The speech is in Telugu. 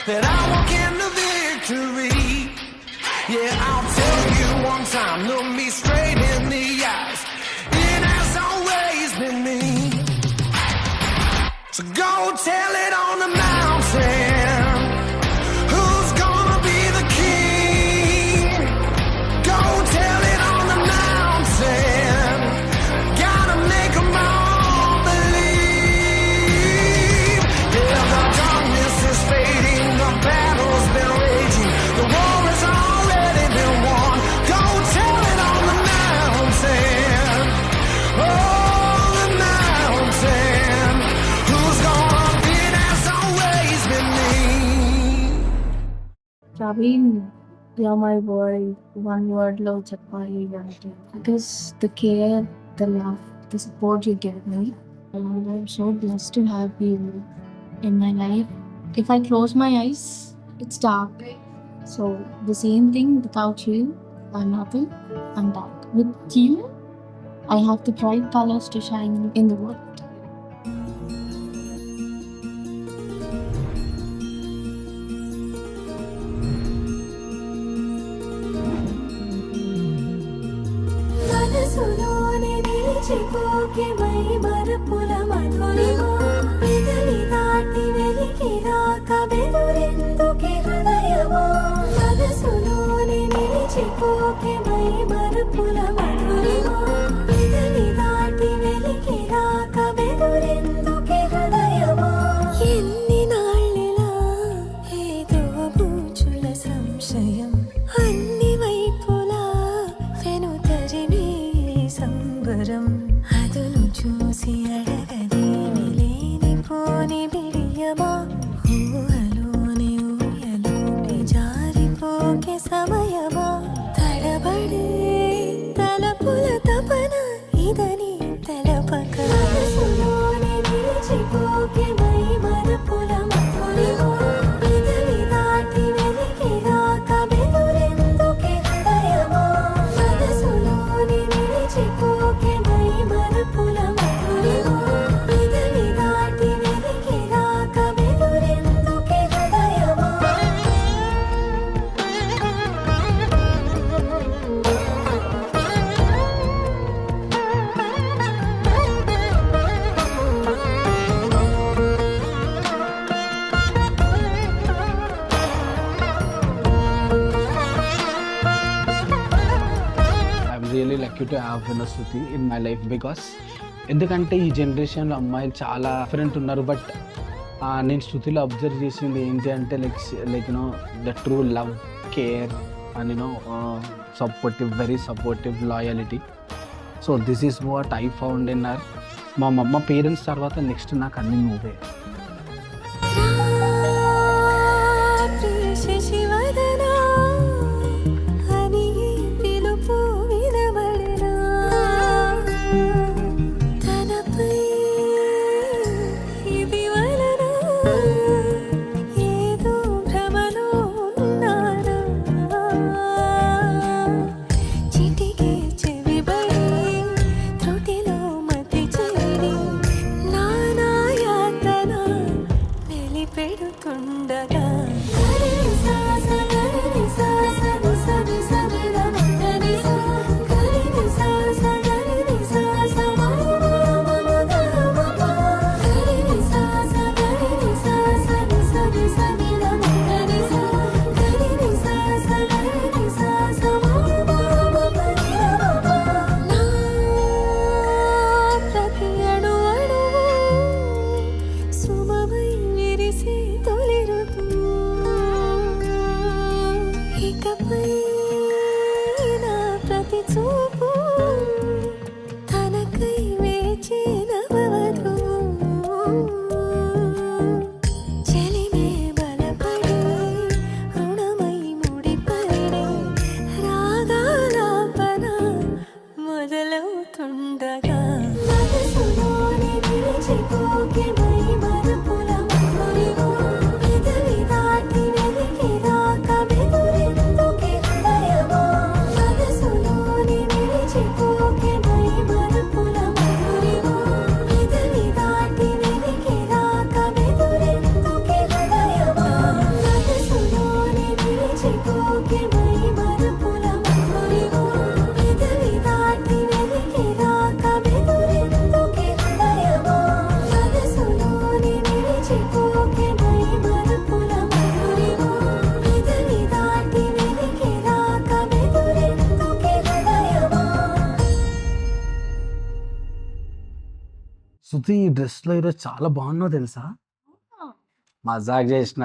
that I walk into victory. Yeah, I'll tell you one time, look me straight in the eyes. It has always been me. So go tell it on the mountain. Who's gonna be the king? Go tell it on the mountain. Gotta make 'em all believe. Yeah, the darkness is fading, the battle's been raging, the war has already been won. Go tell it on the mountain. Oh, the mountain. Who's gonna be? That's always been me. Praveen, you're my world. One word లో చెప్పాలి అంటే because the care, the love, the support you give me, and I'm so blessed to have you in my life. If I close my eyes, it's dark. So the same thing, without you, I'm nothing. I'm dark. With you, I have the bright colors to shine in the world. మనసులోనే నిలిచిపోకే మై మరపుల మధురిమా పెదవి దాటి వెలికి రాక బెదురెందుకే హృదయమా మనసులోనే నిలిచిపోకే మై మరపుల మధురిమా పెదవి దాటి వెలికి రాక బెదురెందుకే హృదయమా ఎన్ని నాళ్ళిలా ఏదో బూచుల సంశయం అన్ని వైపులా వెనుతరిని సంబరం అదును చూసి అడగదేమి లేనిపోని బిడియమా ఊహలోని ఊయలోకి జారిపోకే సమయమా తడబడే తలపుల తపన ఇదని తెలపక మనసులోనే నిలిచిపోకే మై మరపుల మధురిమా పెదవి దాటి వెలికి రాక బెదురెందుకే హృదయమా మనసులోనే నిలిచిపోకే మై మరపుల మధురిమా పెదవి దాటి వెలికి రాక బెదురెందుకే హృదయమా I'm really lucky to have Shruti in my life because ఎందుకంటే ఈ జనరేషన్లో అమ్మాయిలు చాలా డిఫరెంట్ ఉన్నారు. బట్ నేను శృతిలో అబ్జర్వ్ చేసింది ఏంటి అంటే like you know the true love, care and you know supportive, very supportive, loyalty. So this is what I found in her. మా మమ్మ పేరెంట్స్ తర్వాత నెక్స్ట్ నాకు అన్ని నువ్వే. శశివదనా అని పిలుపు వినబడినా తనపై ఇది వలన ఏదో భ్రమలో ఉన్నానా చిటికే చెవిబడి త్రుటిలో మతి చెడి నానాయాతన శృతి ఈ డ్రెస్లో ఈరోజు చాలా బాగున్నావు తెలుసా? మజాక్ చేసిన